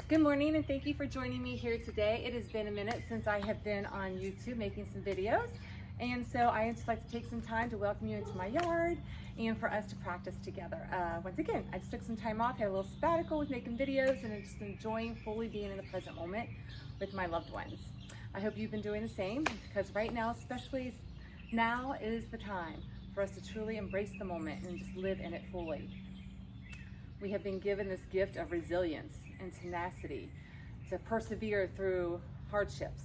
Good morning, and thank you for joining me here today. It has been a minute since I have been on YouTube making some videos, and so I just like to take some time to welcome you into my yard and for us to practice together. Once again, I just took some time off, had a little sabbatical with making videos, and I'm just enjoying fully being in the present moment with my loved ones. I hope you've been doing the same, because right now, especially now, is the time for us to truly embrace the moment and just live in it fully. We have been given this gift of resilience and tenacity to persevere through hardships.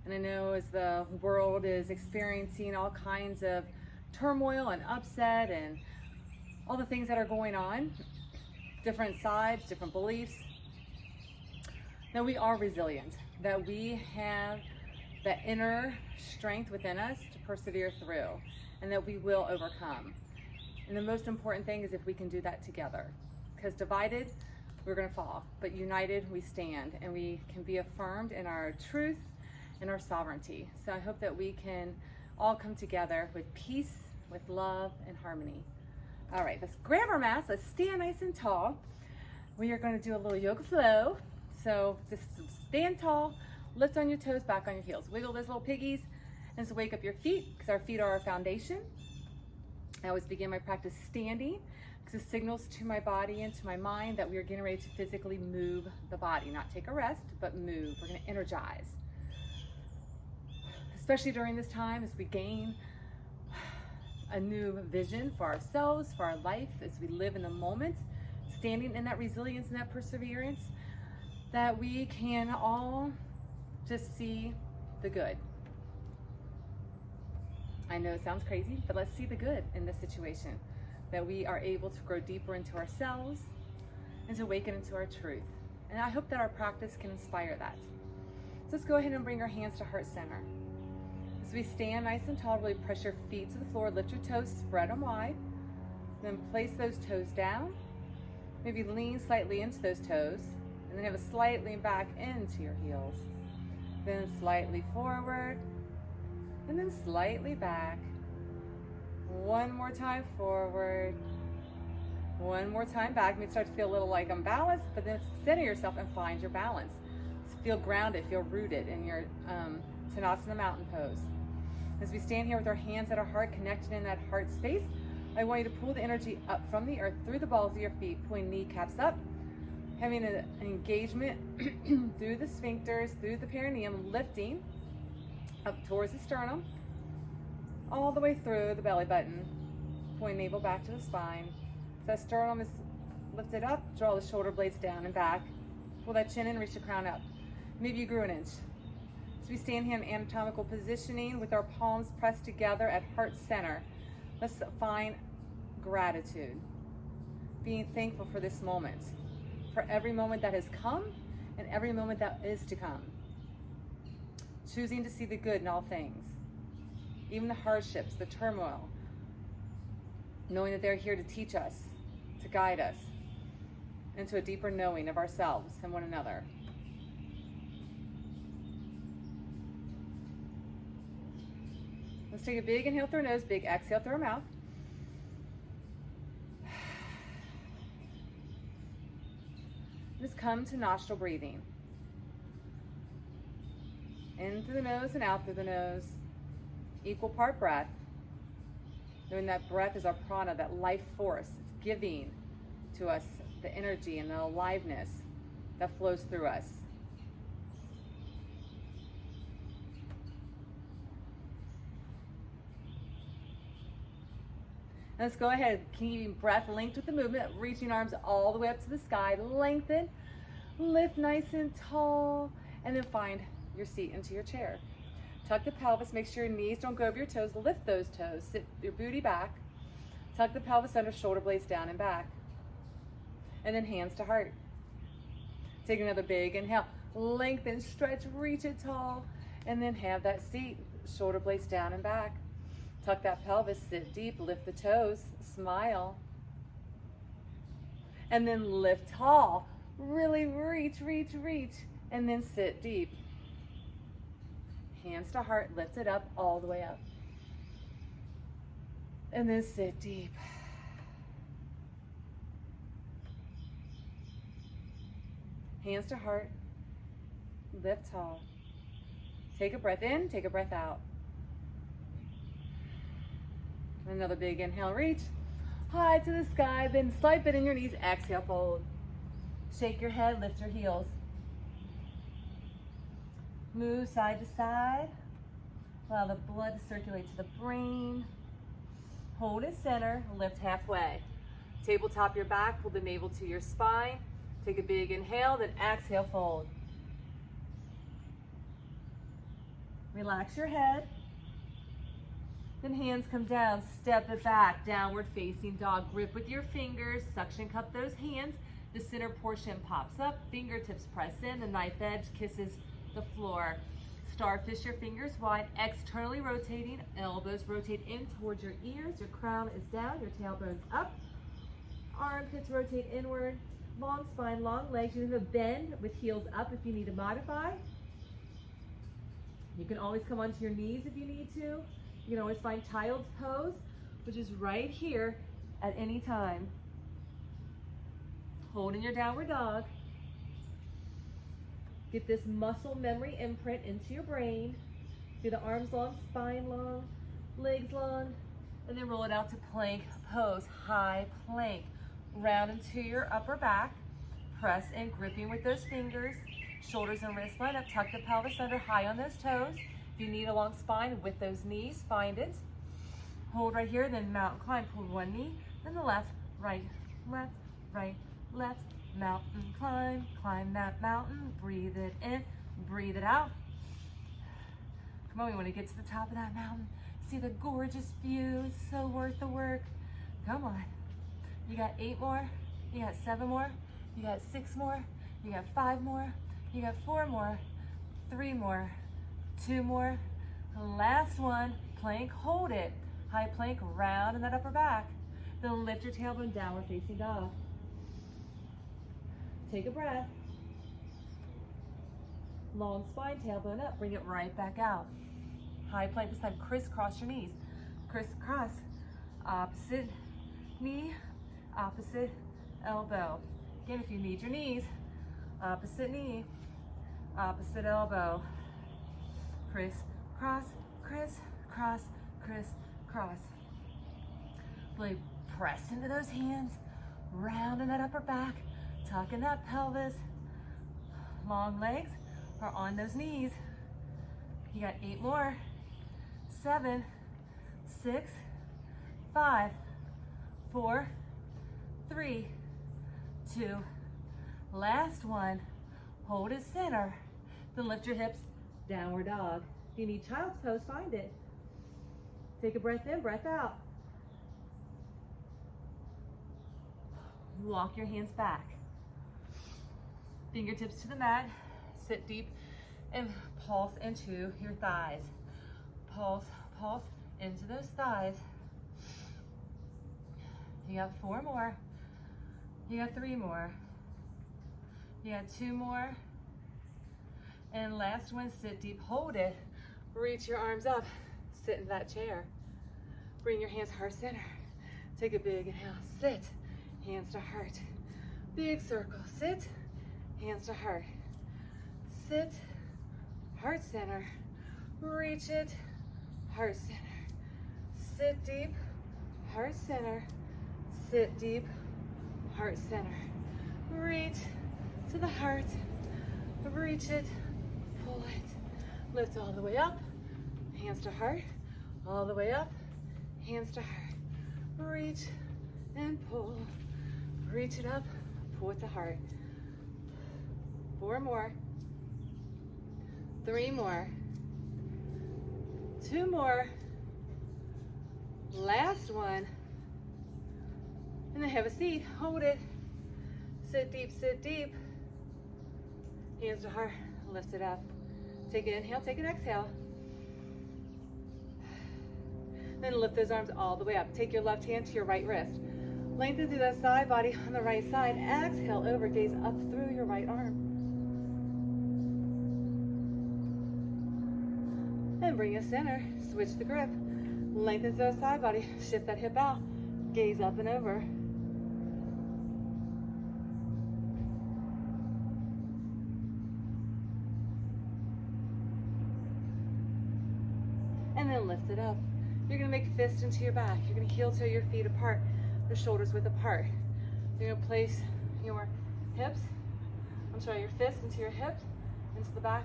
And I know as the world is experiencing all kinds of turmoil and upset and all the things that are going on, different sides, different beliefs, that we are resilient, that we have that inner strength within us to persevere through, and that we will overcome. And the most important thing is if we can do that together. Because divided, we're going to fall, but united, we stand, and we can be affirmed in our truth and our sovereignty. So I hope that we can all come together with peace, with love, and harmony. All right, let's grab our mats. Let's stand nice and tall. We are going to do a little yoga flow. So just stand tall, lift on your toes, back on your heels. Wiggle those little piggies, and so wake up your feet, because our feet are our foundation. I always begin my practice standing, because it signals to my body and to my mind that we are getting ready to physically move the body, not take a rest, but move. We're going to energize. Especially during this time as we gain a new vision for ourselves, for our life, as we live in the moment, standing in that resilience and that perseverance, that we can all just see the good. I know it sounds crazy, but let's see the good in this situation. That we are able to grow deeper into ourselves and to awaken into our truth. And I hope that our practice can inspire that. So let's go ahead and bring our hands to heart center. As we stand nice and tall, really press your feet to the floor, lift your toes, spread them wide. Then place those toes down. Maybe lean slightly into those toes, and then have a slight lean back into your heels. Then slightly forward, and then slightly back. One more time forward, one more time back. Maybe start to feel a little like unbalanced, but then center yourself and find your balance. Feel grounded, feel rooted in your Malasana mountain pose. As we stand here with our hands at our heart, connected in that heart space, I want you to pull the energy up from the earth through the balls of your feet, pulling kneecaps up, having an engagement through the sphincters, through the perineum, lifting up towards the sternum, all the way through the belly button, pulling navel back to the spine. So that sternum is lifted up, draw the shoulder blades down and back, pull that chin in, reach the crown up. Maybe you grew an inch. So we stand here in anatomical positioning with our palms pressed together at heart center. Let's find gratitude, being thankful for this moment, for every moment that has come and every moment that is to come. Choosing to see the good in all things. Even the hardships, the turmoil, knowing that they're here to teach us, to guide us into a deeper knowing of ourselves and one another. Let's take a big inhale through our nose, big exhale through our mouth. Just come to nostril breathing. In through the nose and out through the nose. Equal part breath, knowing that breath is our prana, that life force. It's giving to us the energy and the aliveness that flows through us. Let's go ahead, keeping breath linked with the movement, reaching arms all the way up to the sky, lengthen, lift nice and tall, and then find your seat into your chair. Tuck the pelvis, make sure your knees don't go over your toes, lift those toes, sit your booty back, tuck the pelvis under, shoulder blades down and back, and then hands to heart. Take another big inhale, lengthen, stretch, reach it tall, and then have that seat, shoulder blades down and back. Tuck that pelvis, sit deep, lift the toes, smile, and then lift tall, really reach, reach, reach, and then sit deep. Hands to heart, lift it up, all the way up. And then sit deep. hands to heart, lift tall. Take a breath in, take a breath out. Another big inhale, reach high to the sky, then slight bend in your knees, exhale, fold. Shake your head, lift your heels. Move side to side. Allow the blood to circulate to the brain. Hold at center, lift halfway. Tabletop your back, pull the navel to your spine. Take a big inhale, then exhale, fold. Relax your head. Then hands come down, step it back, downward facing dog. Grip with your fingers, suction cup those hands. The center portion pops up, fingertips press in, the knife edge kisses the floor. Starfish your fingers wide, externally rotating, elbows rotate in towards your ears, your crown is down, your tailbone's up. Armpits rotate inward, long spine, long legs. You have a bend with heels up if you need to modify. You can always come onto your knees if you need to. You can always find Untitled Pose, which is right here at any time. Hold in your downward dog. Get this muscle memory imprint into your brain. Do the arms long, spine long, legs long, and then roll it out to plank pose, high plank. Round into your upper back. Press in, gripping with those fingers. Shoulders and wrists line up, tuck the pelvis under, high on those toes. If you need a long spine with those knees, find it. Hold right here, then mountain climb. Pull one knee, then the left, right, left, mountain climb. Climb that mountain, breathe it in, breathe it out. Come on, we want to get to the top of that mountain. See the gorgeous view, it's so worth the work. Come on. You got 8 more, you got 7 more, you got 6 more, you got 5 more, you got 4 more, 3 more, 2 more, last one, plank, hold it. High plank, round in that upper back. Then lift your tailbone, downward facing dog. Take a breath. Long spine, tailbone up, bring it right back out. High plank, this time crisscross your knees. Crisscross, opposite knee, opposite elbow. Again, if you need your knees, opposite knee, opposite elbow. Crisscross, crisscross, crisscross. Really press into those hands, round in that upper back, tuck in that pelvis. Long legs are on those knees. You got 8 more, 7, 6, 5, 4, 3, 2, last one. Hold at center, then lift your hips, downward dog. If you need child's pose, find it. Take a breath in, breath out. Walk your hands back. Fingertips to the mat, sit deep and pulse into your thighs. Pulse, pulse into those thighs. You got 4 more. You got 3 more. You got 2 more. And last one, sit deep, hold it. Reach your arms up, sit in that chair. Bring your hands heart center. Take a big inhale, sit, hands to heart. Big circle, sit, hands to heart. Sit, heart center. Reach it, heart center. Sit deep, heart center. Sit deep, heart center. Reach to the heart, reach it, pull it. Lift all the way up, hands to heart, all the way up, hands to heart. Reach and pull, reach it up, pull it to heart. 4 more, 3 more, 2 more, last one. And then have a seat, hold it, sit deep, hands to heart, lift it up. Take an inhale, take an exhale. Then lift those arms all the way up. Take your left hand to your right wrist. Lengthen through that side body on the right side. Exhale over, gaze up through your right arm. And bring it center, switch the grip. Lengthen through that side body, shift that hip out, gaze up and over. and lift it up. You're gonna make fists into your back. You're gonna heel toe your feet apart, the shoulders width apart. You're gonna place your fists into your hips, into the back.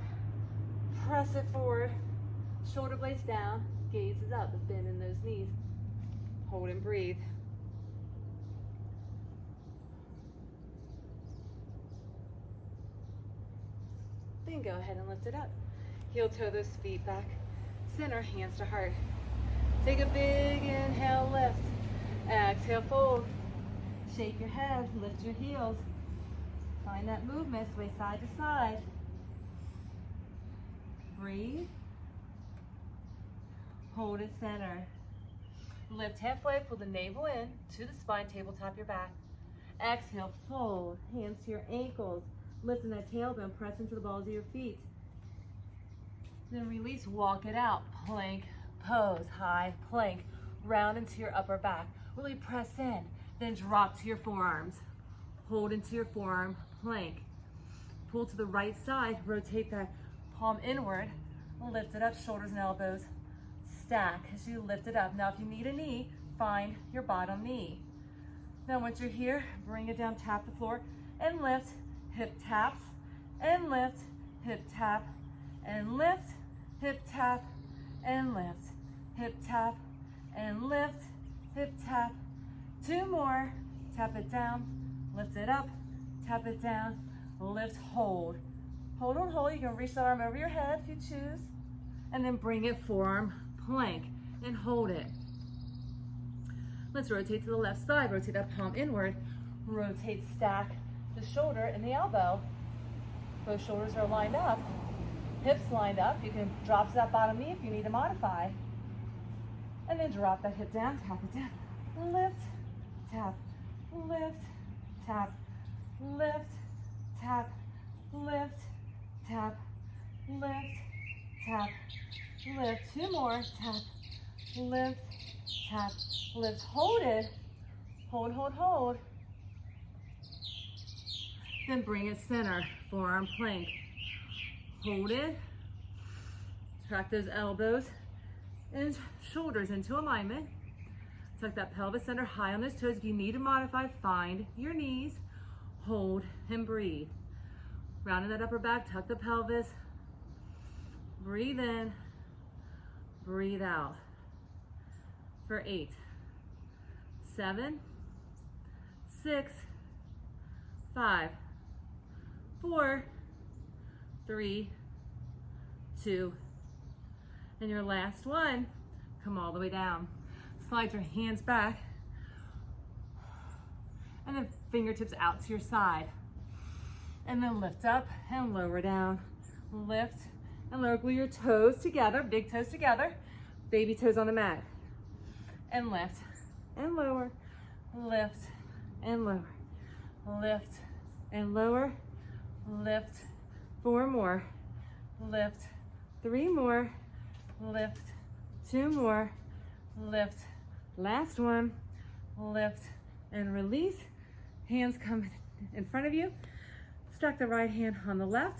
Press it forward, shoulder blades down, gaze is up, bend in those knees. Hold and breathe. Then go ahead and lift it up. Heel toe those feet back. Center, hands to heart. Take a big inhale, lift. Exhale, fold. Shake your head, lift your heels. Find that movement, sway side to side. Breathe. Hold it center. Lift halfway, pull the navel in to the spine, tabletop your back. Exhale, fold, hands to your ankles. Lifting that tailbone, press into the balls of your feet. Then release, walk it out. Plank pose, high plank. Round into your upper back. Really press in. Then drop to your forearms. Hold into your forearm plank. Pull to the right side, rotate that palm inward. Lift it up, shoulders and elbows. Stack as you lift it up. Now if you need a knee, find your bottom knee. Now once you're here, bring it down, tap the floor and lift. Hip taps and lift, hip tap and lift, hip tap and lift, hip tap and lift, hip tap. 2 more, tap it down, lift it up, tap it down, lift, hold. Hold on, hold. You can reach the arm over your head if you choose, and then bring it forearm plank and hold it. Let's rotate to the left side, rotate that palm inward, rotate, stack the shoulder and the elbow. Both shoulders are lined up, hips lined up. You can drop to that bottom knee if you need to modify. And then drop that hip down, tap it down. Lift, tap, lift, tap, lift, tap, lift, tap, lift, tap, lift. 2 more, tap, lift, tap, lift. Hold it, hold, hold, hold. Then bring it center, forearm plank. Hold it. Track those elbows and shoulders into alignment. Tuck that pelvis under, high on those toes. If you need to modify, find your knees. Hold and breathe. Rounding that upper back, tuck the pelvis. Breathe in, breathe out. For 8, 7, 6, 5, 4, 3, 2, and your last one. Come all the way down. Slide your hands back, and then fingertips out to your side. And then lift up and lower down. Lift and lower. Glue your toes together, big toes together, baby toes on the mat. And lift and lower, lift and lower, lift and lower, lift. 4 more, lift. 3 more, lift. 2 more, lift. Last one, lift and release. Hands come in front of you. Stack the right hand on the left.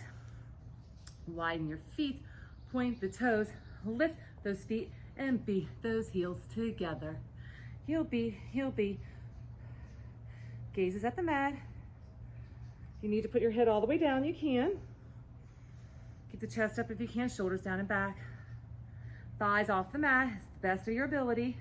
Widen your feet, point the toes, lift those feet and beat those heels together. Heel beat, heel beat. Gazes at the mat. If you need to put your head all the way down, you can. Keep the chest up if you can, shoulders down and back. Thighs off the mat, it's the best of your ability.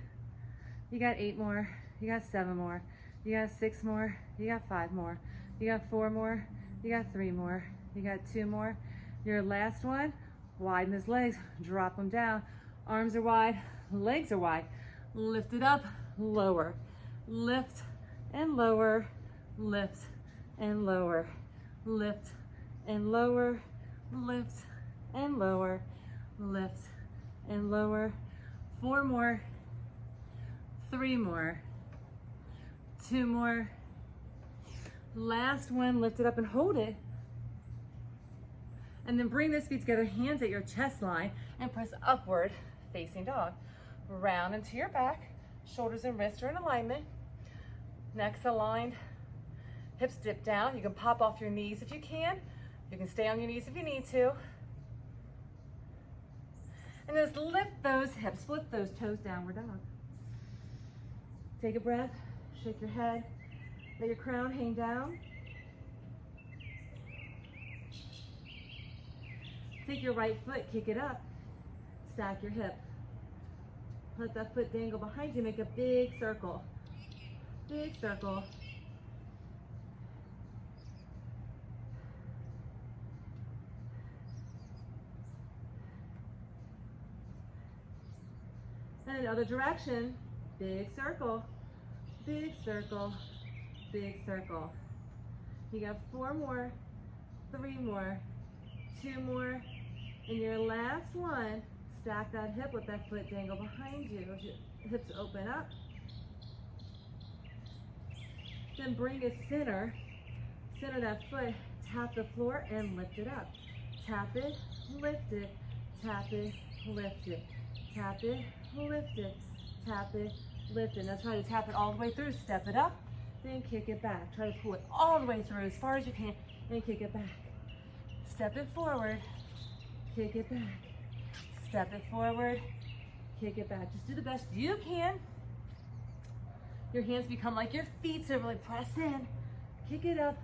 You got 8 more, you got 7 more, you got 6 more, you got 5 more, you got 4 more, you got 3 more, you got 2 more. Your last one, widen those legs, drop them down. Arms are wide, legs are wide. Lift it up, lower. Lift and lower, lift and lower, lift and lower, lift and lower, lift and lower. 4 more, 3 more, 2 more. Last one, lift it up and hold it. And then bring those feet together, hands at your chest line, and press upward, facing dog. Round into your back, shoulders and wrists are in alignment. Necks aligned, hips dip down. You can pop off your knees if you can. You can stay on your knees if you need to. And just lift those hips, flip those toes, downward dog. Take a breath, shake your head, let your crown hang down. Take your right foot, kick it up, stack your hip. Let that foot dangle behind you, make a big circle. Big circle. And in the other direction, big circle, big circle, big circle. You got 4 more, 3 more, 2 more, and your last one, stack that hip, let that foot dangle behind you. As your hips open up. Then bring it center that foot, tap the floor and lift it up. Tap it, lift it, tap it, lift it, tap it, lift it, tap it, lift it. Now try to tap it all the way through, step it up, then kick it back. Try to pull it all the way through as far as you can, then kick it back. Step it forward, kick it back. Step it forward, kick it back. Just do the best you can. Your hands become like your feet, so really press in. Kick it up.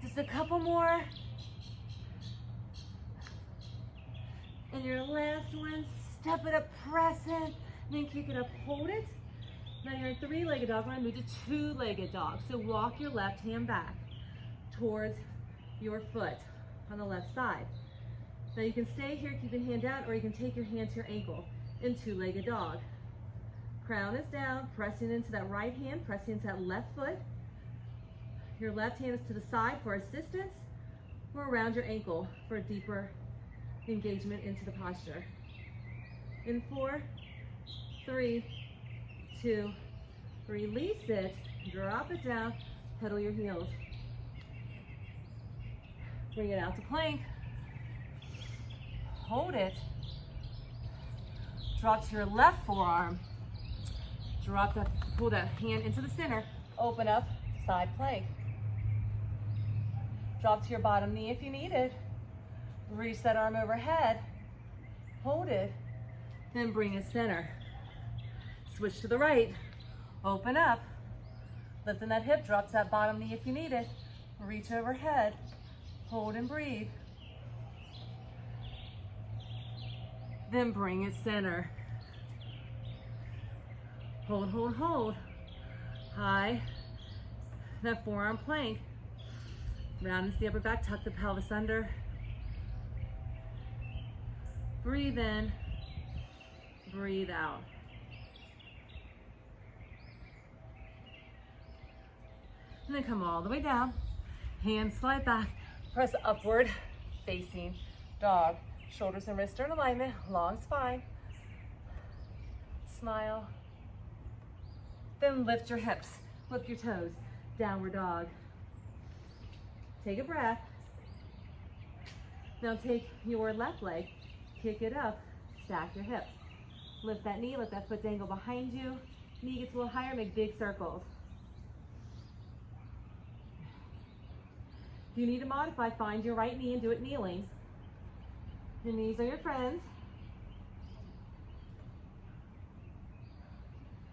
Just a couple more. And your last one, step it up, press in, then kick it up, hold it. Now you're in 3-legged dog. We're gonna move to 2-legged dog. So walk your left hand back towards your foot on the left side. Now you can stay here, keep your hand down, or you can take your hand to your ankle in 2-legged dog. Crown is down, pressing into that right hand, pressing into that left foot. Your left hand is to the side for assistance, or around your ankle for a deeper engagement into the posture. In 4, 3, 2, release it, drop it down, pedal your heels. Bring it out to plank. Hold it. Drop to your left forearm. Drop that, pull that hand into the center. Open up, side plank. Drop to your bottom knee if you need it. Reach that arm overhead. Hold it. Then bring it center. Switch to the right. Open up. Lifting that hip, drop to that bottom knee if you need it. Reach overhead. Hold and breathe. Then bring it center. Hold, hold, hold. High. That forearm plank. Round into the upper back, tuck the pelvis under. Breathe in, breathe out. And then come all the way down. Hands slide back. Press upward facing dog. Shoulders and wrists are in alignment. Long spine. Smile. Then lift your hips. Flip your toes. Downward dog. Take a breath. Now take your left leg. Kick it up. Stack your hip. Lift that knee. Let that foot dangle behind you. Knee gets a little higher. Make big circles. If you need to modify, find your right knee and do it kneeling. Your knees are your friends.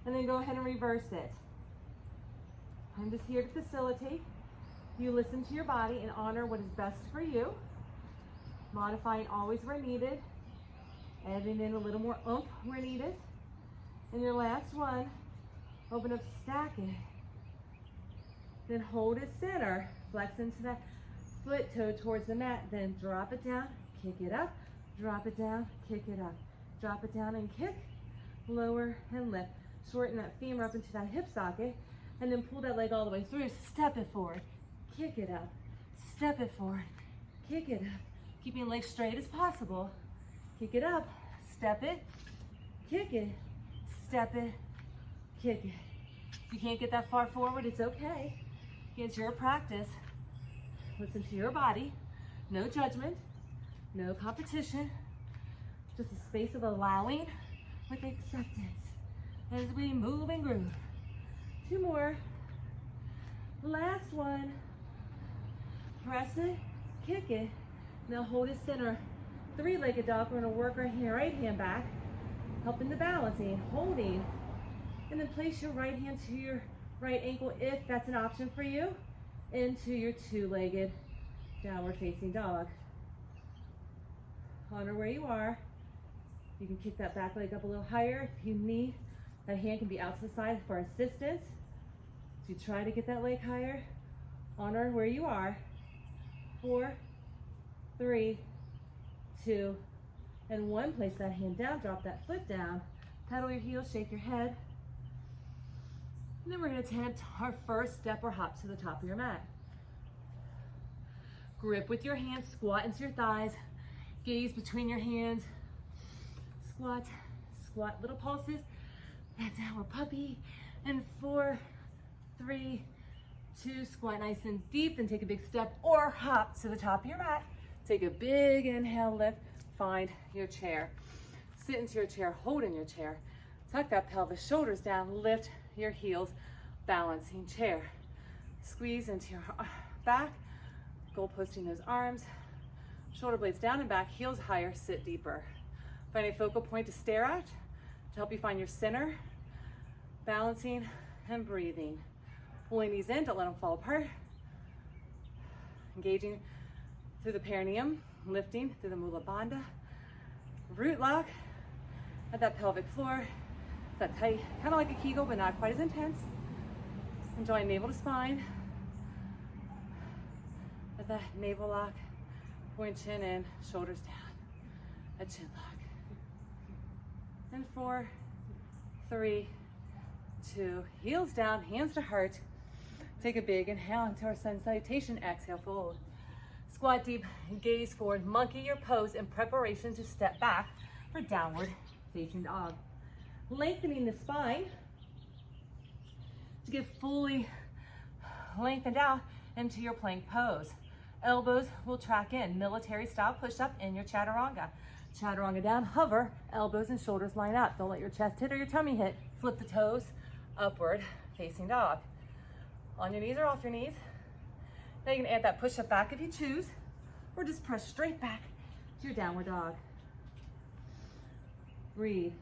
And then go ahead and reverse it. I'm just here to facilitate. You listen to your body and honor what is best for you. Modifying always where needed. Adding in a little more oomph where needed. And your last one, open up, stack it. Then hold it center. Flex into that foot toe towards the mat. Then drop it down, kick it up. Drop it down, kick it up. Drop it down and kick. Lower and lift. Shorten that femur up into that hip socket. And then pull that leg all the way through. Step it forward. Kick it up. Step it forward. Kick it up. Keeping legs straight as possible. Kick it up. Step it. Kick it. Step it. Kick it. If you can't get that far forward, it's okay. It's your practice. Listen to your body. No judgment. No competition. Just a space of allowing with acceptance as we move and groove. 2 more. Last one. Press it. Kick it. Now hold it center. 3-legged dog. We're going to work our right hand back. Helping the balancing, holding, and then place your right hand to your right ankle if that's an option for you, into your two-legged downward facing dog. Honor where you are. You can kick that back leg up a little higher if you need. That hand can be out to the side for assistance. So you try to get that leg higher. Honor where you are. 4, 3, 2, and 1. Place that hand down, drop that foot down. Pedal your heels, shake your head. And then we're going to attempt our first step or hop to the top of your mat. Grip with your hands, squat into your thighs, gaze between your hands. Squat, squat, little pulses. That downward puppy. And 4, 3, 2, squat nice and deep, then take a big step or hop to the top of your mat. Take a big inhale, lift, find your chair. Sit into your chair, hold in your chair. Tuck that pelvis, shoulders down, lift your heels, balancing chair. Squeeze into your back, goal posting those arms, shoulder blades down and back, heels higher, sit deeper. Find a focal point to stare at to help you find your center, balancing and breathing. Pulling these in, don't let them fall apart. Engaging through the perineum, lifting through the mula bandha. Root lock at that pelvic floor. It's that tight, kind of like a Kegel, but not quite as intense. Enjoy navel to spine. At that navel lock, point chin in, shoulders down. A chin lock. And 4, 3, 2, heels down, hands to heart. Take a big inhale into our sun salutation. Exhale, fold. Squat deep, gaze forward, monkey your pose in preparation to step back for downward facing dog. Lengthening the spine to get fully lengthened out into your plank pose. Elbows will track in, military style push-up in your chaturanga. Chaturanga down, hover, elbows and shoulders line up. Don't let your chest hit or your tummy hit. Flip the toes, upward facing dog. On your knees or off your knees. Now you can add that push-up back if you choose, or just press straight back to your downward dog. Breathe.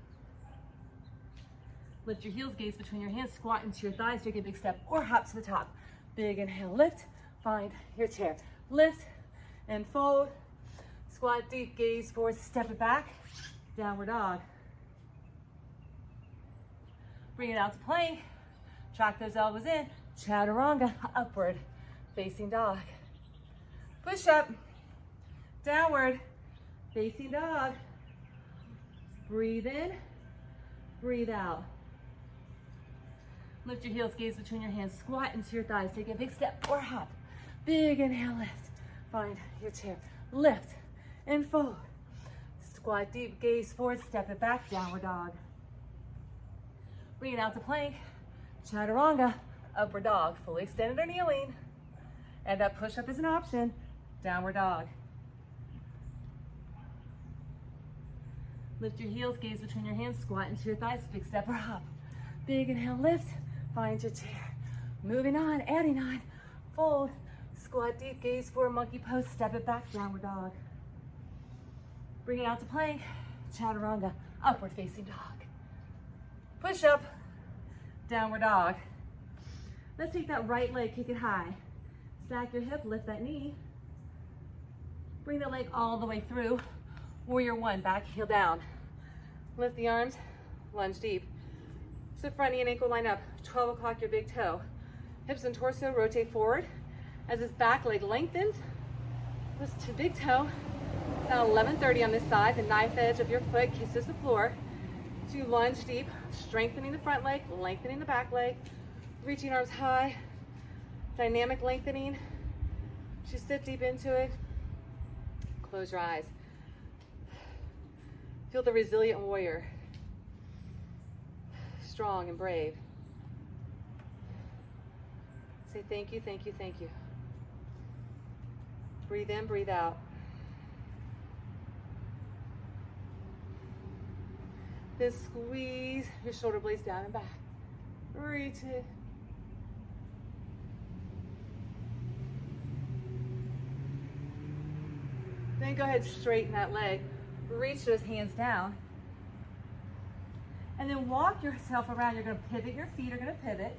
Lift your heels, gaze between your hands, squat into your thighs, take a big step or hop to the top. Big inhale, lift, find your chair. Lift and fold. Squat deep, gaze forward, step it back, downward dog. Bring it out to plank, track those elbows in, chaturanga, upward facing dog. Push up, downward facing dog. Breathe in, breathe out. Lift your heels, gaze between your hands, squat into your thighs, take a big step or hop. Big inhale, lift, find your chair. Lift and fold. Squat deep, gaze forward, step it back, downward dog. Bring it out to plank, chaturanga, upward dog, fully extended or kneeling. And that push-up is an option, downward dog. Lift your heels, gaze between your hands, squat into your thighs, big step or hop. Big inhale, lift, find your chair. Moving on, adding on, fold, squat deep, gaze forward, monkey pose, step it back, downward dog. Bring it out to plank, chaturanga, upward facing dog. Push up, downward dog. Let's take that right leg, kick it high. Stack your hip, lift that knee. Bring the leg all the way through. Warrior 1, back heel down. Lift the arms, lunge deep. So front knee and ankle line up. 12 o'clock your big toe. Hips and torso rotate forward. As this back leg lengthens, this big toe. Now 11:30 on this side, the knife edge of your foot kisses the floor. So you lunge deep, strengthening the front leg, lengthening the back leg, reaching arms high, dynamic lengthening. Just sit deep into it. Close your eyes. Feel the resilient warrior. Strong and brave. Say thank you, thank you, thank you. Breathe in, breathe out. Then squeeze your shoulder blades down and back. Reach it. Then go ahead, straighten that leg. Reach those hands down. And then walk yourself around. You're gonna pivot, your feet are gonna pivot.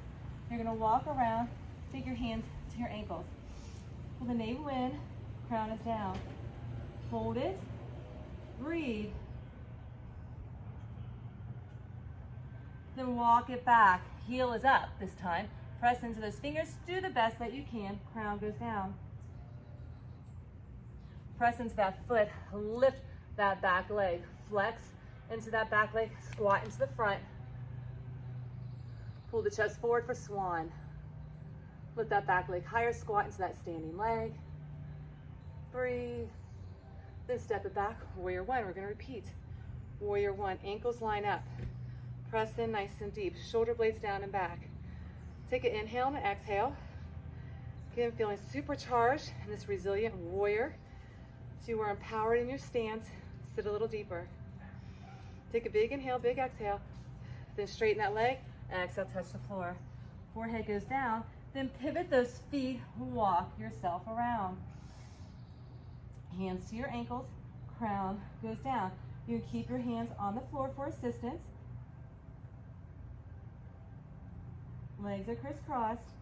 You're gonna walk around, take your hands to your ankles. Pull the navel in, crown is down. Hold it, breathe. Then walk it back. Heel is up this time. Press into those fingers, do the best that you can. Crown goes down. Press into that foot, lift that back leg. Flex into that back leg, squat into the front. Pull the chest forward for swan. Lift that back leg higher, squat into that standing leg. Breathe. Then step it back, warrior one. We're gonna repeat. Warrior one, ankles line up. Press in nice and deep, shoulder blades down and back. Take an inhale and an exhale. Again, feeling supercharged in this resilient warrior. So you are empowered in your stance. Sit a little deeper. Take a big inhale, big exhale. Then straighten that leg. Exhale, touch the floor. Forehead goes down. Then pivot those feet, walk yourself around. Hands to your ankles, crown goes down. You can keep your hands on the floor for assistance. Legs are crisscrossed.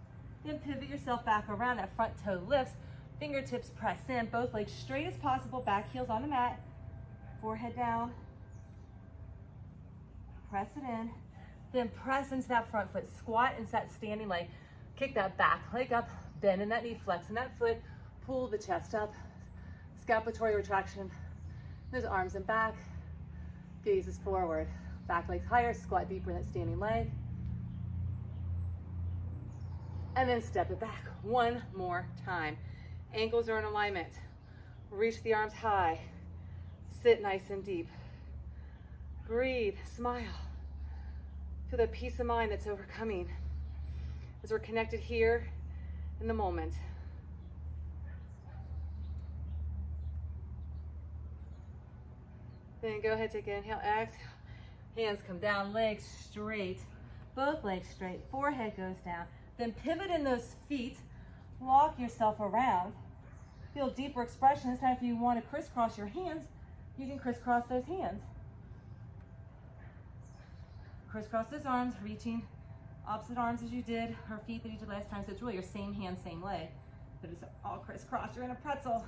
Then pivot yourself back around. That front toe lifts. Fingertips press in. Both legs straight as possible. Back heels on the mat. Forehead down. Press it in. Then press into that front foot. Squat into that standing leg. Kick that back leg up. Bend in that knee. Flex in that foot. Pull the chest up. Scapulatory retraction. Those arms and back. Gazes forward. Back legs higher. Squat deeper in that standing leg. And then step it back one more time. Ankles are in alignment. Reach the arms high. Sit nice and deep. Breathe, smile. Feel that peace of mind that's overcoming as we're connected here in the moment. Then go ahead, take an inhale, exhale. Hands come down, legs straight. Both legs straight, forehead goes down. Then pivot in those feet, walk yourself around. Feel deeper expression. This time if you want to crisscross your hands, you can crisscross those hands. Crisscross those arms, reaching opposite arms as you did, or feet that you did last time. So it's really your same hand, same leg, but it's all crisscrossed. You're in a pretzel.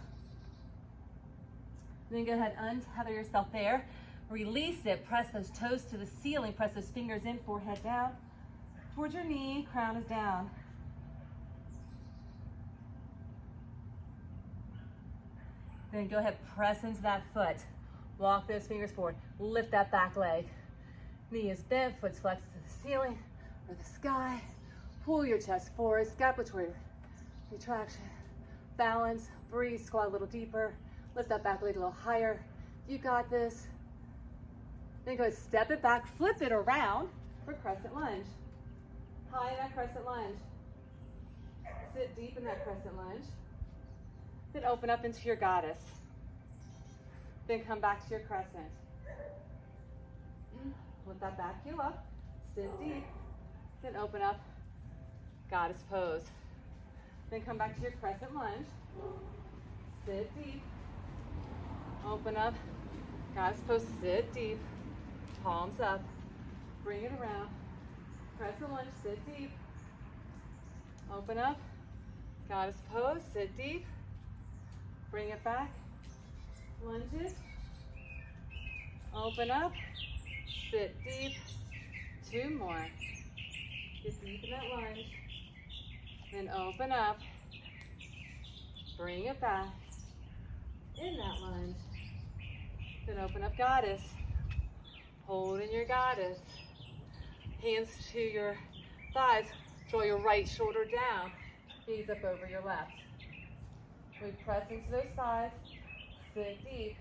Then go ahead, untether yourself there. Release it, press those toes to the ceiling, press those fingers in, forehead down. Towards your knee, crown is down. Then go ahead, press into that foot. Walk those fingers forward. Lift that back leg. Knee is bent, foot's flexed to the ceiling or the sky. Pull your chest forward, scapulatory retraction. Balance, breathe, squat a little deeper. Lift that back leg a little higher. You got this. Then go ahead, step it back, flip it around for crescent lunge. High in that crescent lunge. Sit deep in that crescent lunge. Then open up into your goddess. Then come back to your crescent. Lift that back heel up. Sit deep. Then open up, goddess pose. Then come back to your crescent lunge. Sit deep. Open up, goddess pose. Sit deep. Palms up. Bring it around. Crescent lunge, sit deep. Open up, goddess pose, sit deep. Bring it back, lunges. Open up, sit deep. Two more. Get deep in that lunge. Then open up, bring it back, in that lunge. Then open up, goddess. Hold in your goddess. Hands to your thighs. Draw your right shoulder down. Gaze up over your left. We press into those thighs. Sit deep.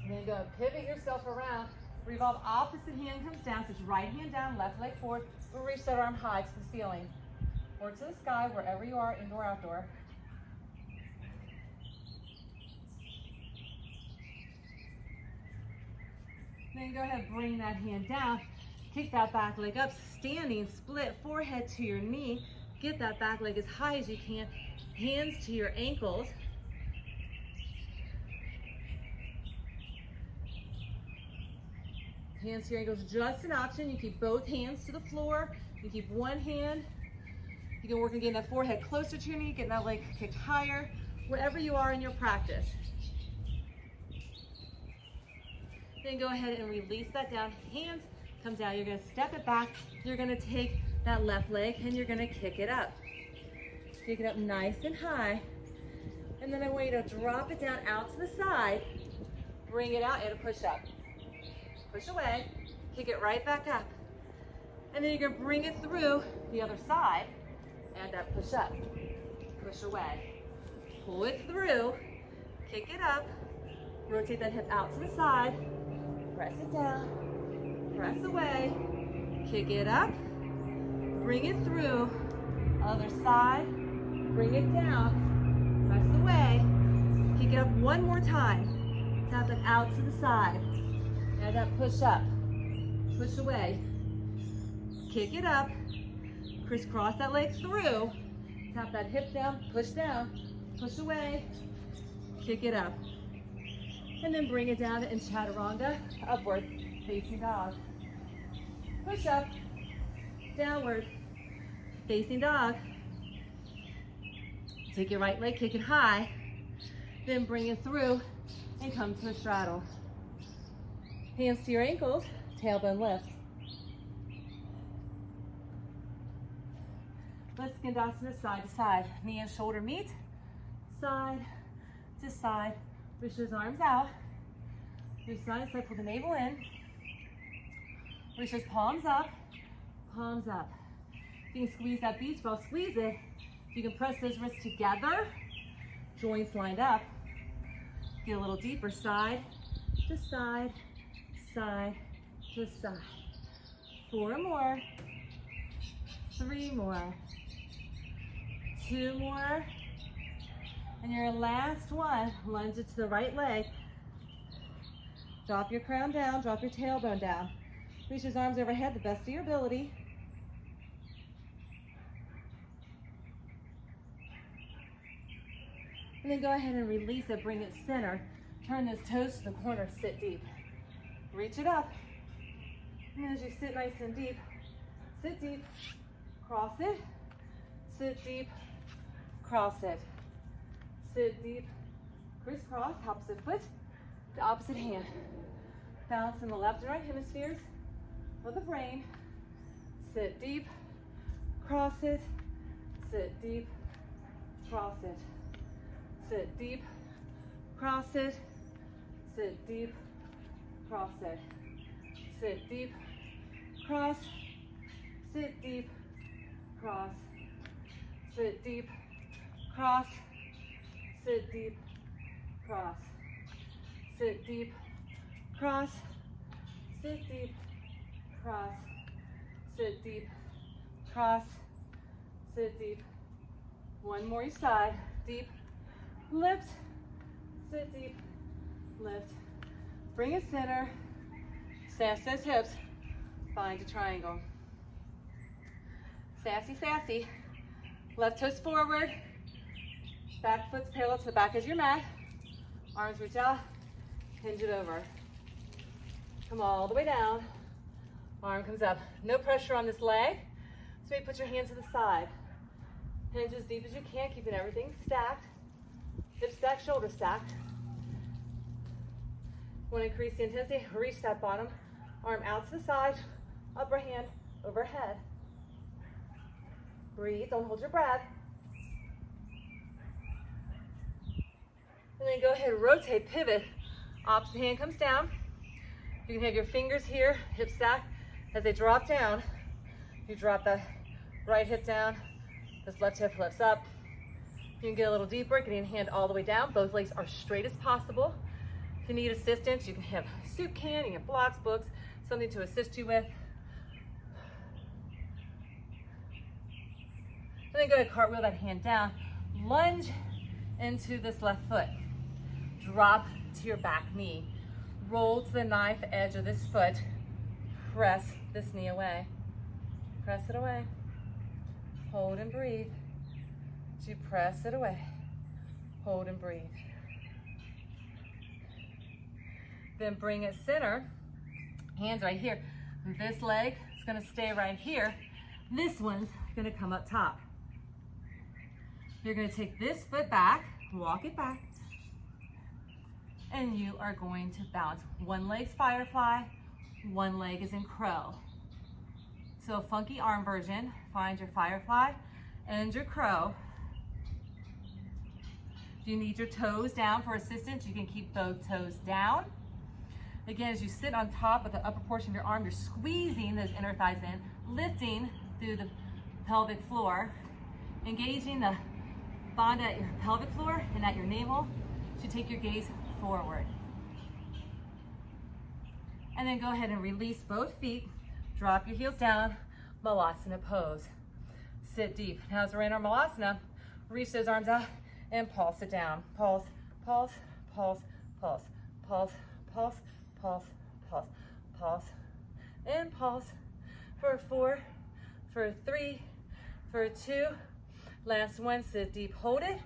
And then go pivot yourself around. Revolve, opposite hand comes down. So it's right hand down, left leg forward. We'll reach that arm high to the ceiling or to the sky, wherever you are, indoor, outdoor. Then go ahead, bring that hand down. Kick that back leg up, standing, split, forehead to your knee. Get that back leg as high as you can. Hands to your ankles. Hands to your ankles, just an option. You keep both hands to the floor. You keep one hand. You can work on getting that forehead closer to your knee, getting that leg kicked higher, wherever you are in your practice. Then go ahead and release that down. Hands come down. You're going to step it back. You're going to take that left leg and you're going to kick it up. Kick it up nice and high. And then I want you to drop it down out to the side. Bring it out and a push up. Push away. Kick it right back up. And then you're going to bring it through the other side. Add that push up. Push away. Pull it through. Kick it up. Rotate that hip out to the side. Press it down. Press away. Kick it up. Bring it through. Other side. Bring it down. Press away. Kick it up one more time. Tap it out to the side. Add that push up. Push away. Kick it up. Crisscross that leg through. Tap that hip down. Push down. Push away. Kick it up. And then bring it down in chaturanga, upward facing dog. Push up, downward facing dog. Take your right leg, kick it high, then bring it through and come to a straddle. Hands to your ankles, tailbone lifts. Let's skandasana side to side. Knee and shoulder meet, side to side. Reach those arms out. Reach side to side, pull the navel in. Reach those palms up, palms up. You can squeeze that beach ball, squeeze it. You can press those wrists together, joints lined up. Get a little deeper, side to side, side to side. 4 more, 3 more, 2 more. And your last one, lunge it to the right leg. Drop your crown down, drop your tailbone down. Reach those arms overhead the best of your ability. And then go ahead and release it, bring it center. Turn those toes to the corner, sit deep. Reach it up. And as you sit nice and deep, sit deep, cross it, sit deep, cross it. Sit deep, crisscross, opposite foot, the opposite hand. Balance in the left and right hemispheres of the brain. Sit deep, cross it, sit deep, cross it. Sit deep, cross it, sit deep, cross it. Sit deep, cross, sit deep, cross, sit deep, cross, sit deep, cross, sit deep, cross, sit deep, cross, sit deep, cross, sit deep. One more each side. Deep, lift, sit deep, lift. Bring it center. Sass those hips. Find a triangle. Sassy, sassy. Left toes forward. Back foot's parallel to the back of your mat. Arms reach out. Hinge it over. Come all the way down. Arm comes up. No pressure on this leg. So you put your hands to the side. Hinge as deep as you can, keeping everything stacked. Hip stacked, shoulder stacked. Want to increase the intensity? Reach that bottom. Arm out to the side. Upper hand overhead. Breathe. Don't hold your breath. And then go ahead and rotate, pivot. Opposite hand comes down. You can have your fingers here, hip stack. As they drop down, you drop the right hip down. This left hip lifts up. You can get a little deeper, getting your hand all the way down. Both legs are straight as possible. If you need assistance, you can have a soup can, you can have blocks, books, something to assist you with. And then go ahead and cartwheel that hand down. Lunge into this left foot. Drop to your back knee. Roll to the knife edge of this foot. Press this knee away. Press it away. Hold and breathe. As you press it away. Hold and breathe. Then bring it center. Hands right here. This leg is gonna stay right here. This one's gonna come up top. You're gonna take this foot back, walk it back, and you are going to bounce. One leg's firefly, one leg is in crow. So a funky arm version, find your firefly and your crow. If you need your toes down for assistance, you can keep both toes down. Again, as you sit on top of the upper portion of your arm, you're squeezing those inner thighs in, lifting through the pelvic floor, engaging the bond at your pelvic floor and at your navel to take your gaze forward. And then go ahead and release both feet. Drop your heels down, Malasana Pose. Sit deep. Now as we're in our Malasana, reach those arms out and pulse it down. Pulse, pulse, pulse, pulse, pulse, pulse, pulse, pulse, pulse, and pulse for 4, for 3, for 2. Last one, sit deep, hold it.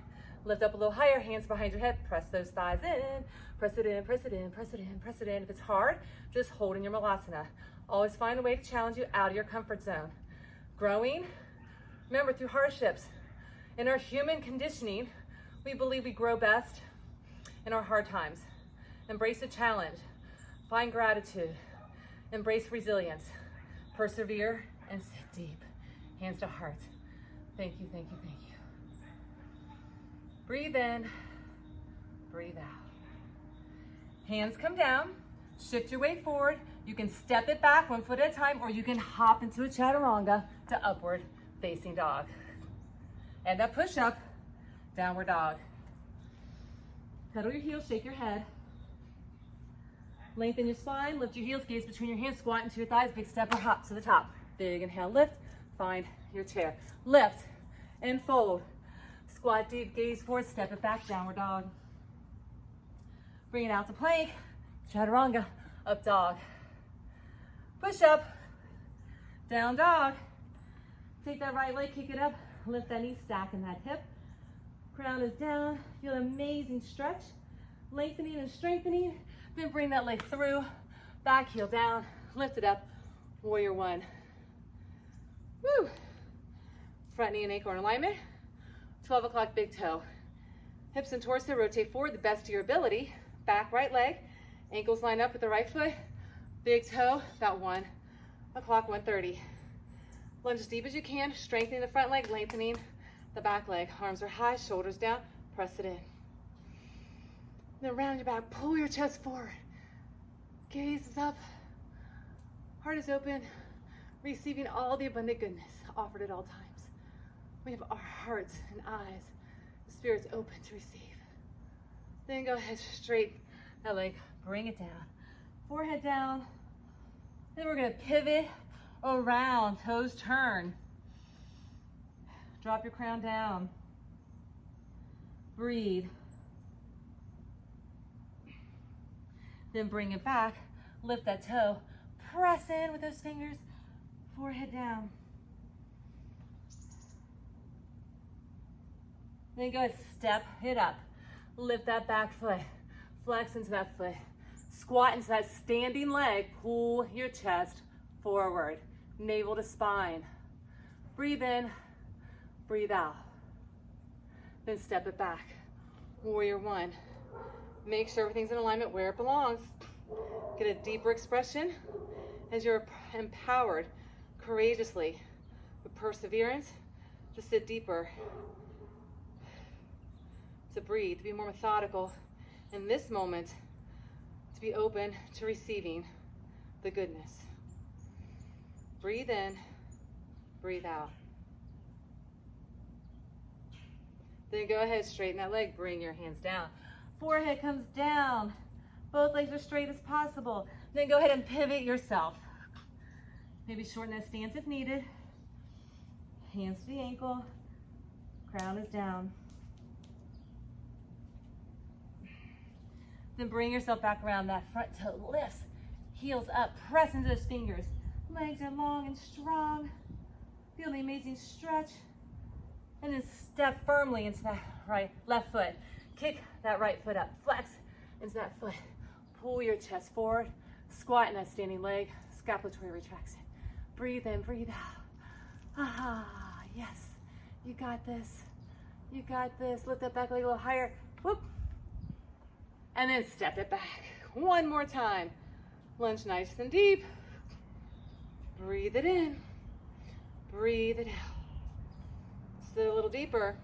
Lift up a little higher, hands behind your head, press those thighs in. Press it in, press it in, press it in, press it in. If it's hard, just hold in your Malasana. Always find a way to challenge you out of your comfort zone. Growing, remember, through hardships. In our human conditioning, we believe we grow best in our hard times. Embrace the challenge. Find gratitude. Embrace resilience. Persevere and sit deep. Hands to heart. Thank you, thank you, thank you. Breathe in, breathe out. Hands come down, shift your weight forward. You can step it back 1 foot at a time, or you can hop into a chaturanga to upward facing dog. And that push up, downward dog. Pedal your heels, shake your head. Lengthen your spine, lift your heels, gaze between your hands, squat into your thighs, big step or hop to the top. Big inhale, lift, find your chair. Lift and fold. Squat deep, gaze forward, step it back, downward dog. Bring it out to plank, chaturanga, up dog. Push up, down dog. Take that right leg, kick it up, lift that knee, stacking that hip. Crown is down, feel an amazing stretch. Lengthening and strengthening, then bring that leg through, back heel down, lift it up, warrior one. Woo! Front knee and ankle in alignment. 12 o'clock big toe. Hips and torso rotate forward the best of your ability. Back right leg, ankles line up with the right foot. Big toe, about 1 o'clock, 1:30. Lunge as deep as you can, strengthening the front leg, lengthening the back leg. Arms are high, shoulders down, press it in. Then round your back, pull your chest forward. Gaze is up, heart is open, receiving all the abundant goodness offered at all times. We have our hearts and eyes, the spirit's open to receive. Then go ahead, straight that leg, bring it down. Forehead down. Then we're gonna pivot around, toes turn. Drop your crown down. Breathe. Then bring it back, lift that toe, press in with those fingers, forehead down. Then go ahead, step it up. Lift that back foot, flex into that foot. Squat into that standing leg, pull your chest forward, navel to spine. Breathe in, breathe out. Then step it back, warrior one. Make sure everything's in alignment where it belongs. Get a deeper expression as you're empowered courageously with perseverance to sit deeper, to breathe, to be more methodical in this moment, to be open to receiving the goodness. Breathe in, breathe out. Then go ahead, straighten that leg, bring your hands down. Forehead comes down. Both legs are straight as possible. Then go ahead and pivot yourself. Maybe shorten that stance if needed. Hands to the ankle. Crown is down. Then bring yourself back around. That front toe lifts. Heels up. Press into those fingers. Legs are long and strong. Feel the amazing stretch. And then step firmly into that left foot. Kick that right foot up. Flex into that foot. Pull your chest forward. Squat in that standing leg, scapulatory retraction. Breathe in, breathe out. Ah, yes, you got this. You got this. Lift that back leg a little higher. Whoop. And then step it back. One more time. Lunge nice and deep. Breathe it in. Breathe it out. Sit a little deeper.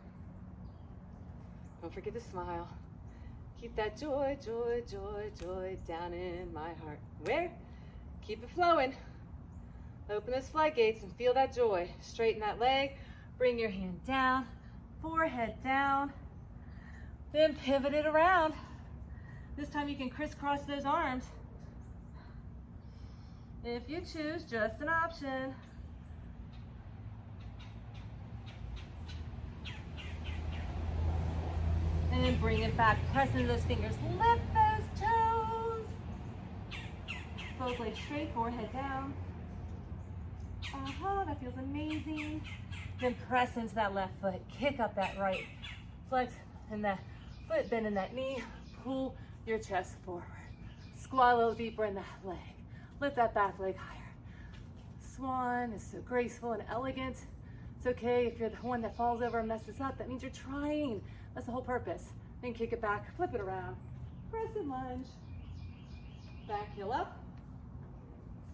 Don't forget to smile. Keep that joy, joy, joy, joy down in my heart. Where? Keep it flowing. Open those floodgates and feel that joy. Straighten that leg. Bring your hand down. Forehead down. Then pivot it around. This time you can crisscross those arms. If you choose, just an option. And then bring it back. Press into those fingers. Lift those toes. Both legs straight, forehead down. That feels amazing. Then press into that left foot. Kick up that right. Flex in that foot, bend in that knee. Pull your chest forward. Squat a little deeper in that leg. Lift that back leg higher. Swan is so graceful and elegant. It's okay if you're the one that falls over and messes up. That means you're trying. That's the whole purpose. Then kick it back, flip it around. Press and lunge. Back heel up.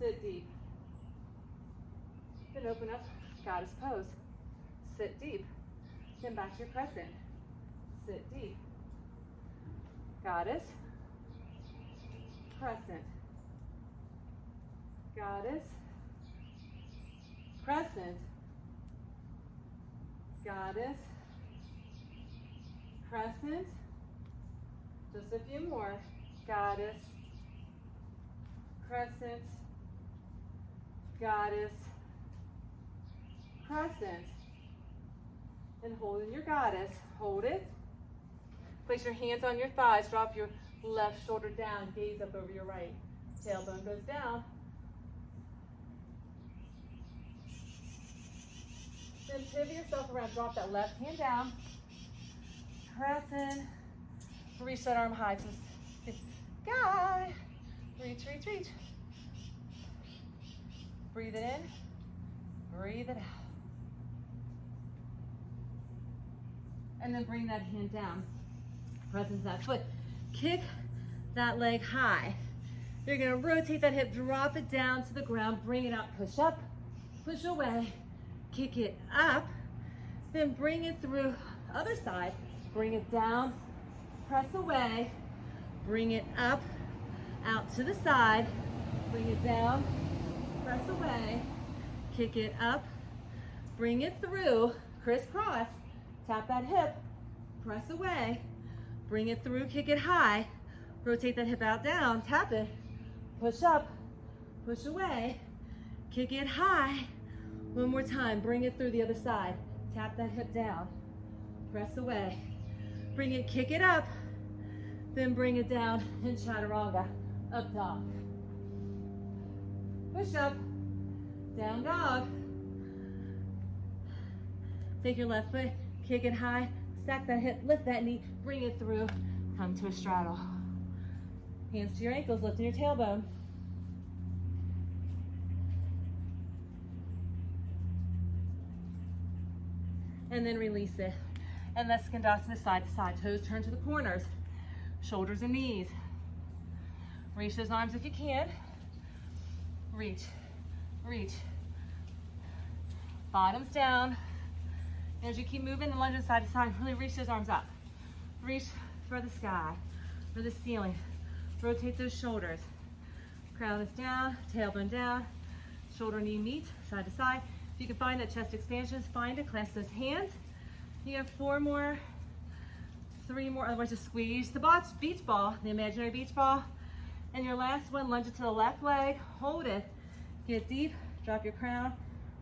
Sit deep. Then open up, goddess pose. Sit deep. Then back to your crescent. Sit deep. Goddess. Crescent. Goddess. Crescent. Goddess. Crescent. Just a few more. Goddess. Crescent. Goddess. Crescent. And hold in your goddess. Hold it. Place your hands on your thighs. Drop your left shoulder down. Gaze up over your right. Tailbone goes down. Then pivot yourself around. Drop that left hand down. Press in. Reach that arm high. So sky. Reach, reach, reach. Breathe it in. Breathe it out. And then bring that hand down. Press into that foot. Kick that leg high. You're going to rotate that hip, drop it down to the ground, bring it up, push up, push away, kick it up, then bring it through other side, bring it down, press away, bring it up, out to the side, bring it down, press away, kick it up, bring it through, crisscross, tap that hip, press away, bring it through, kick it high, rotate that hip out, down, tap it, push up, push away, kick it high. One more time, bring it through the other side, tap that hip down, press away, bring it, kick it up, then bring it down in chaturanga, up dog. Push up, down dog. Take your left foot, kick it high, stack that hip, lift that knee, bring it through, come to a straddle. Hands to your ankles, lifting your tailbone. And then release it. And let's skandasana side to side. Toes turn to the corners. Shoulders and knees. Reach those arms if you can. Reach, reach. Bottoms down. And as you keep moving and lunging side to side, really reach those arms up. Reach for the sky, for the ceiling. Rotate those shoulders. Crown is down, tailbone down, shoulder knee meet, side to side. If you can find that chest expansion, find it, clasp those hands. You have 4 more, 3 more, otherwise just squeeze the beach ball, the imaginary beach ball. And your last one, lunge it to the left leg, hold it, get deep, drop your crown,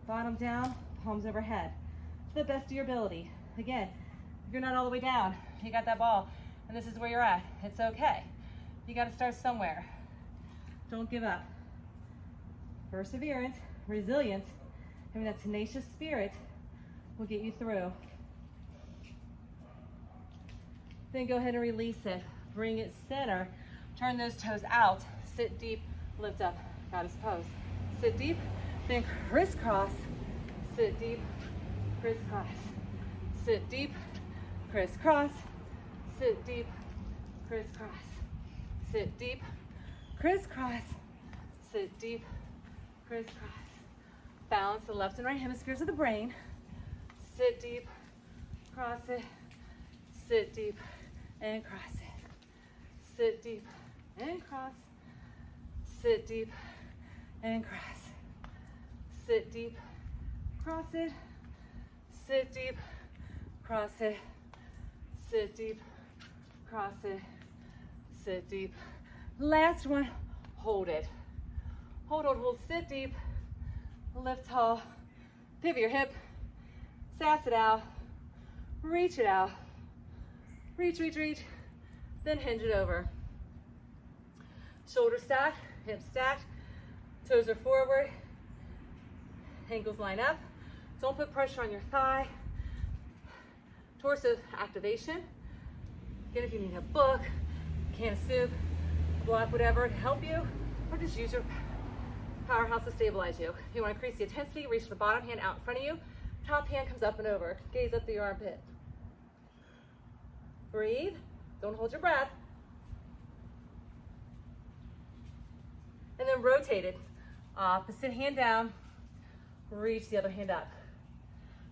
bottom down, palms overhead. To the best of your ability. Again, if you're not all the way down, you got that ball, and this is where you're at, it's okay. You got to start somewhere. Don't give up. Perseverance, resilience, having that tenacious spirit will get you through. Then go ahead and release it. Bring it center. Turn those toes out. Sit deep lift up, goddess pose. Sit deep, then crisscross. Sit deep, crisscross. Sit deep, crisscross. Sit deep, crisscross. Sit deep, crisscross. Sit deep, crisscross. Balance the left and right hemispheres of the brain. Sit deep, cross it. Sit deep and cross it. Sit deep and cross. Sit deep and cross. Sit deep, cross it. Sit deep, cross it. Sit deep, cross it. Sit deep. Last one, hold it. Hold, hold, hold, sit deep. Lift tall. Pivot your hip. Sass it out. Reach it out. Reach, reach, reach. Then hinge it over. Shoulder stack, hips stacked. Toes are forward. Ankles line up. Don't put pressure on your thigh. Torso activation. Again, if you need a book, a can of soup, a block, whatever to help you, or just use your powerhouse to stabilize you. If you want to increase the intensity, reach the bottom hand out in front of you. Top hand comes up and over. Gaze up the armpit. Breathe. Don't hold your breath. And then rotate it. Opposite hand down. Reach the other hand up.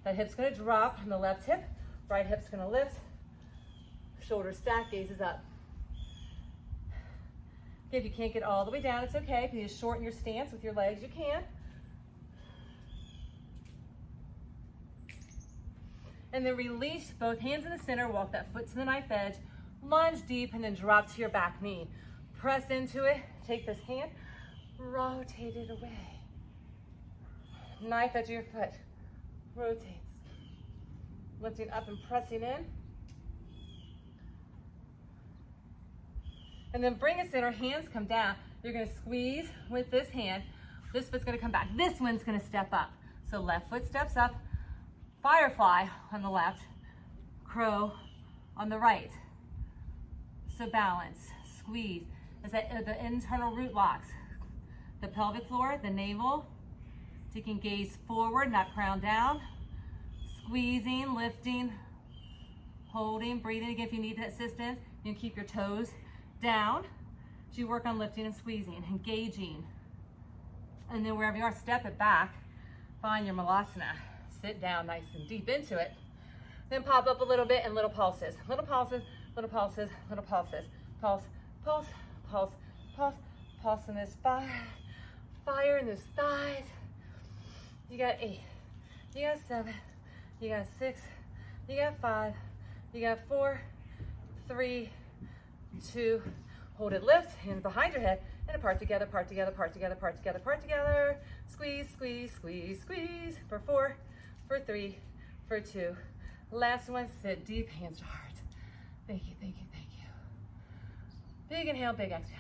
That hip's going to drop on the left hip. Right hip's going to lift. Shoulders stack, gazes up. If you can't get all the way down, it's okay. If you need to shorten your stance with your legs, you can. And then release both hands in the center, walk that foot to the knife edge, lunge deep, and then drop to your back knee. Press into it, take this hand, rotate it away. Knife edge of your foot, rotates. Lifting up and pressing in. And then bring it center, hands come down. You're gonna squeeze with this hand. This foot's gonna come back. This one's gonna step up. So left foot steps up, firefly on the left, crow on the right. So balance, squeeze. Is that the internal root locks? The pelvic floor, the navel. Taking gaze forward, not crown down. Squeezing, lifting, holding, breathing. Again, if you need assistance, you can keep your toes down. So you work on lifting and squeezing, engaging. And then wherever you are, step it back. Find your Malasana. Sit down nice and deep into it. Then pop up a little bit and little pulses. Little pulses, little pulses, little pulses. Pulse, pulse, pulse, pulse. Pulse in this fire in those thighs. You got 8. You got 7. You got 6. You got 5. You got 4, 3, 2. Hold it, lift, hands behind your head, and part together, part together, part together, part together, part together. Squeeze, squeeze, squeeze, squeeze. For 4, for 3, for 2. Last one, sit deep, hands to heart. Thank you, thank you, thank you. Big inhale, big exhale.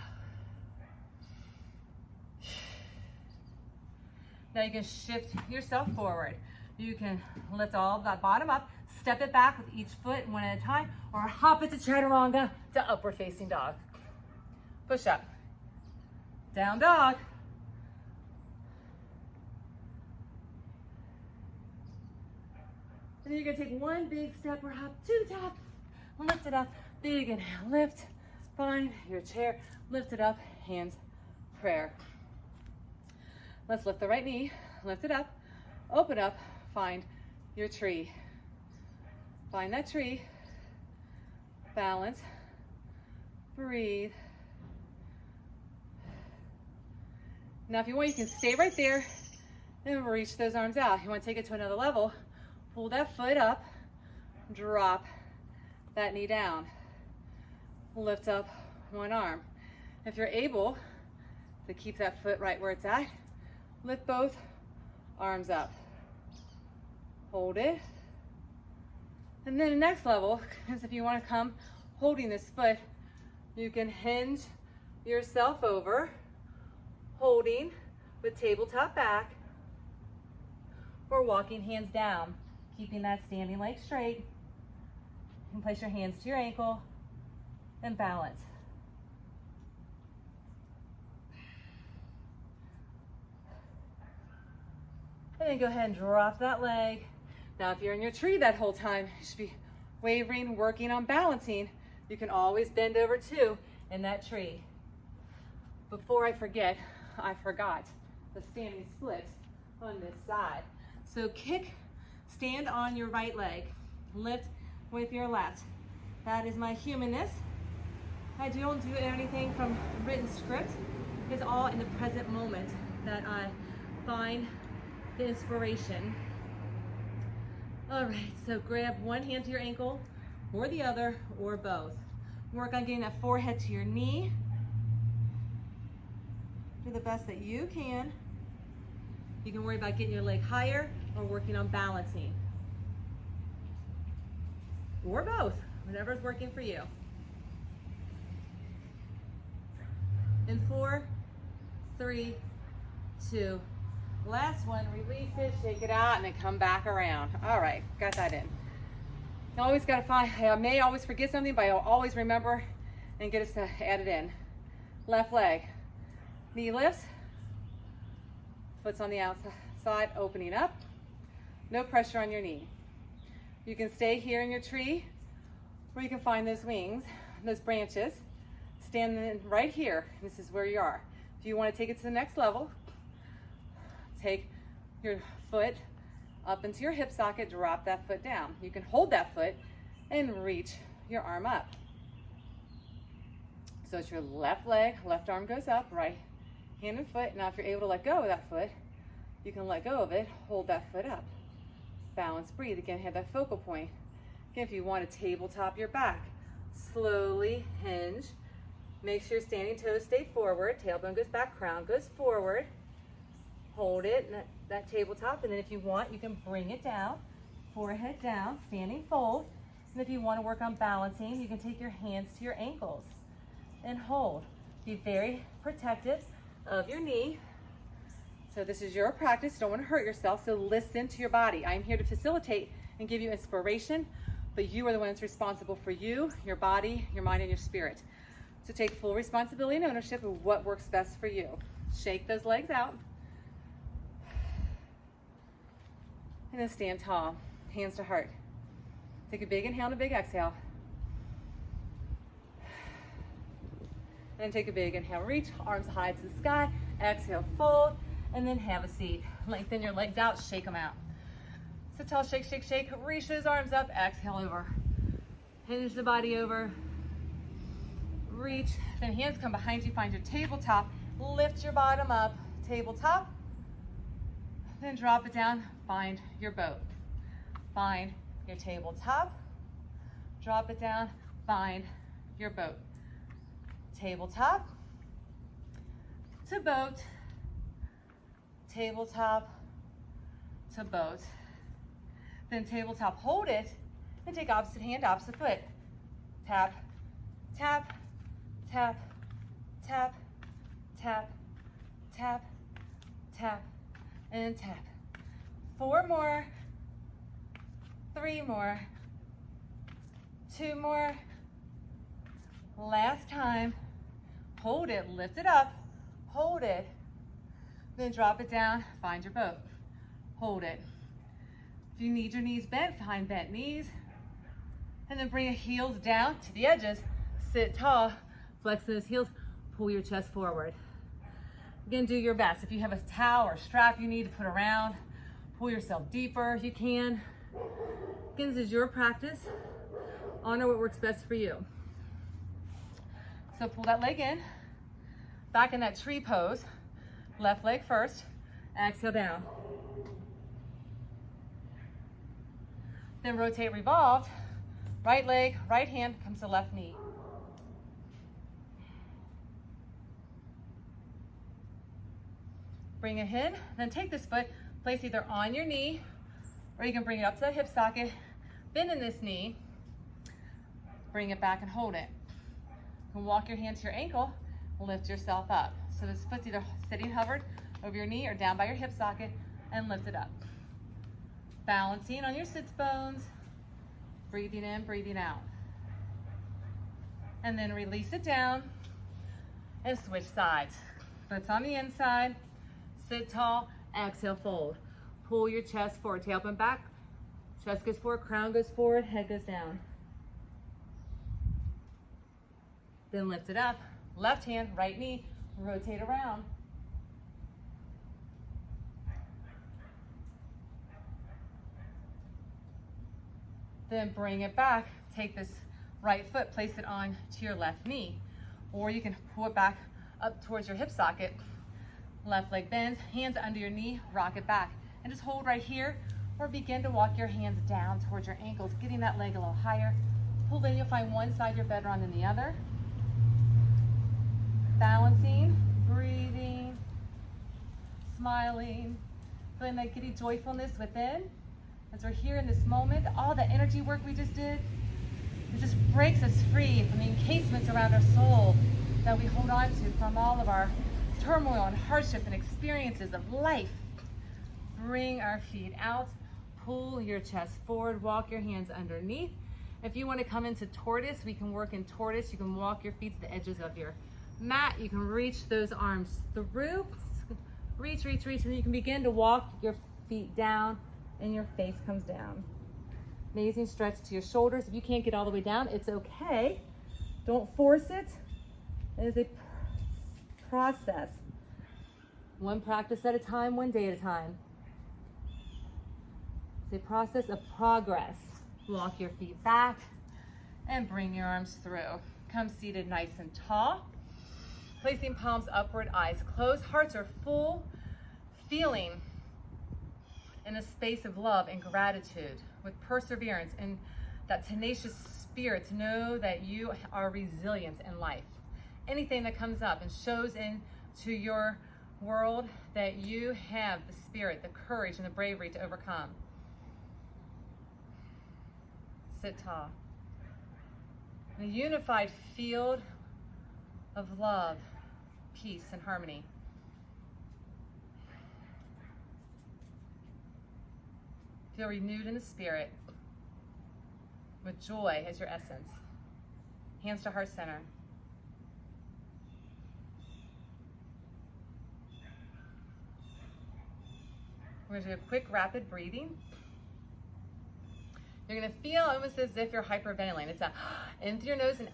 Now you can shift yourself forward. You can lift all of that bottom up, step it back with each foot one at a time, or hop it to chaturanga to upward facing dog. Push up. Down dog. And then you're gonna take one big step or hop, 2 tap, lift it up, big inhale, lift, find your chair, lift it up, hands, prayer. Let's lift the right knee, lift it up, open up, find your tree. Find that tree, balance, breathe. Now if you want, you can stay right there and reach those arms out. You want to take it to another level, pull that foot up, drop that knee down, lift up one arm. If you're able to keep that foot right where it's at, lift both arms up. Hold it. And then the next level is if you want to come holding this foot, you can hinge yourself over, holding with tabletop back, or walking hands down, keeping that standing leg straight. You can place your hands to your ankle and balance. And then go ahead and drop that leg. Now, if you're in your tree that whole time, you should be wavering, working on balancing. You can always bend over too in that tree. Before I forget, I forgot the standing split on this side. So stand on your right leg, lift with your left. That is my humanness. I don't do anything from written script. It's all in the present moment that I find the inspiration. All right, so grab one hand to your ankle or the other or both. Work on getting that forehead to your knee. Do the best that you can. You can worry about getting your leg higher or working on balancing. Or both, whatever's working for you. In 4, 3, 2, last one, release it, shake it out, and then come back around. All right, got that in. You always got to find, I may always forget something, but I'll always remember and get us to add it in. Left leg, knee lifts, foot's on the outside, opening up. No pressure on your knee. You can stay here in your tree, or you can find those wings, those branches. Stand right here. This is where you are. If you want to take it to the next level, take your foot up into your hip socket, drop that foot down. You can hold that foot and reach your arm up. So it's your left leg, left arm goes up, right hand and foot. Now if you're able to let go of that foot, you can let go of it, hold that foot up. Balance, breathe. Again, have that focal point. Again, if you want to tabletop your back, slowly hinge. Make sure standing toes stay forward, tailbone goes back, crown goes forward. Hold it, that tabletop, and then if you want, you can bring it down, forehead down, standing fold. And if you want to work on balancing, you can take your hands to your ankles and hold. Be very protective of your knee. So this is your practice, don't want to hurt yourself, so listen to your body. I'm here to facilitate and give you inspiration, but you are the one that's responsible for you, your body, your mind, and your spirit. So take full responsibility and ownership of what works best for you. Shake those legs out. And then stand tall, hands to heart. Take a big inhale and a big exhale. And take a big inhale, reach, arms high to the sky. Exhale, fold, and then have a seat. Lengthen your legs out, shake them out. Sit tall, shake, shake, shake. Reach those arms up, exhale over. Hinge the body over. Reach, then hands come behind you, find your tabletop. Lift your bottom up, tabletop. Then drop it down, find your boat. Find your tabletop. Drop it down, find your boat. Tabletop to boat, tabletop to boat. Then tabletop, hold it, and take opposite hand, opposite foot. Tap, tap, tap, tap, tap, tap, tap, and tap. 4 more, 3 more, 2 more. Last time. Hold it, lift it up, hold it, then drop it down, find your boat. Hold it. If you need your knees bent, find bent knees. And then bring your heels down to the edges. Sit tall, flex those heels, pull your chest forward. Again, do your best. If you have a towel or strap you need to put around, pull yourself deeper if you can. Again, this is your practice. Honor what works best for you. So pull that leg in, back in that tree pose. Left leg first, exhale down. Then rotate, revolved. Right leg, right hand comes to left knee. Bring it in, then take this foot, place either on your knee, or you can bring it up to the hip socket, bend in this knee, bring it back and hold it. You can walk your hand to your ankle, lift yourself up. So this foot's either sitting hovered over your knee or down by your hip socket, and lift it up. Balancing on your sits bones, breathing in, breathing out. And then release it down and switch sides. Foot's on the inside, sit tall, exhale, fold. Pull your chest forward, tailbone back. Chest goes forward, crown goes forward, head goes down. Then lift it up. Left hand, right knee, rotate around. Then bring it back. Take this right foot, place it on to your left knee. Or you can pull it back up towards your hip socket. Left leg bends, hands under your knee, rock it back. And just hold right here, or begin to walk your hands down towards your ankles, getting that leg a little higher. Pull in, you'll find one side you're better on than the other. Balancing, breathing, smiling, feeling that giddy joyfulness within. As we're here in this moment, all the energy work we just did, it just breaks us free from the encasements around our soul that we hold on to from all of our turmoil and hardship and experiences of life. Bring our feet out, pull your chest forward, walk your hands underneath. If you want to come into tortoise, we can work in tortoise. You can walk your feet to the edges of your mat. You can reach those arms through, reach, and then you can begin to walk your feet down and your face comes down. Amazing stretch to your shoulders. If you can't get all the way down, it's okay. Don't force it. It is a process. One practice at a time, one day at a time. It's a process of progress. Walk your feet back and bring your arms through. Come seated nice and tall. Placing palms upward, eyes closed. Hearts are full, feeling in a space of love and gratitude with perseverance and that tenacious spirit to know that you are resilient in life. Anything that comes up and shows into your world, that you have the spirit, the courage, and the bravery to overcome. Sit tall. In a unified field of love, peace, and harmony. Feel renewed in the spirit with joy as your essence. Hands to heart center. We're going to do a quick rapid breathing. You're going to feel almost as if you're hyperventilating. It's a in through your nose and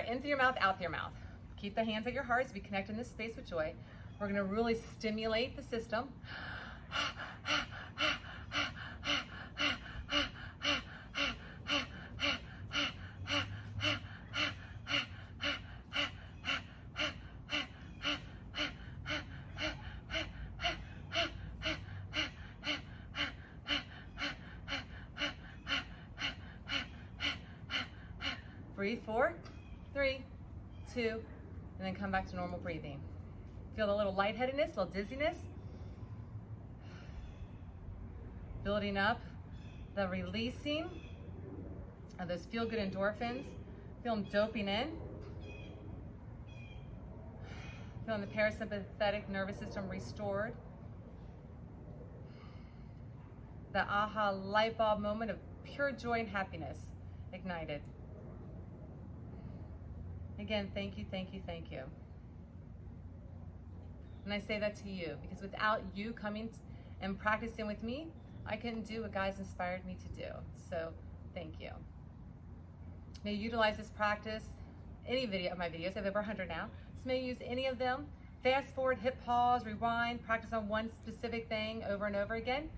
in through your mouth, out through your mouth. Keep the hands at your hearts. Be connected in this space with joy. We're going to really stimulate the system. Breathe, 4, 3, 2, and then come back to normal breathing. Feel a little lightheadedness, a little dizziness. Building up the releasing of those feel-good endorphins. Feel them doping in. Feeling the parasympathetic nervous system restored. The aha light bulb moment of pure joy and happiness ignited. Again, thank you, thank you, thank you. And I say that to you because without you coming and practicing with me, I couldn't do what Guy's inspired me to do. So thank you. May you utilize this practice, any video of my videos, I have over 100 now. So may you use any of them. Fast forward, hit pause, rewind, practice on one specific thing over and over again.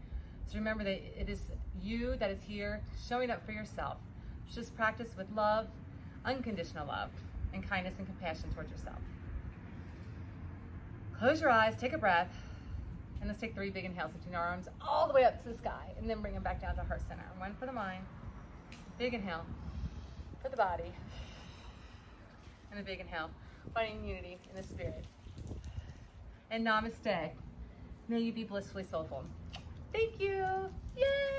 So remember that it is you that is here showing up for yourself. Just practice with love, unconditional love, and kindness and compassion towards yourself. Close your eyes, take a breath, and let's take 3 big inhales between our arms all the way up to the sky, and then bring them back down to heart center. 1 for the mind, big inhale for the body, and a big inhale, finding unity in the spirit. And namaste. May you be blissfully soulful. Thank you. Yay!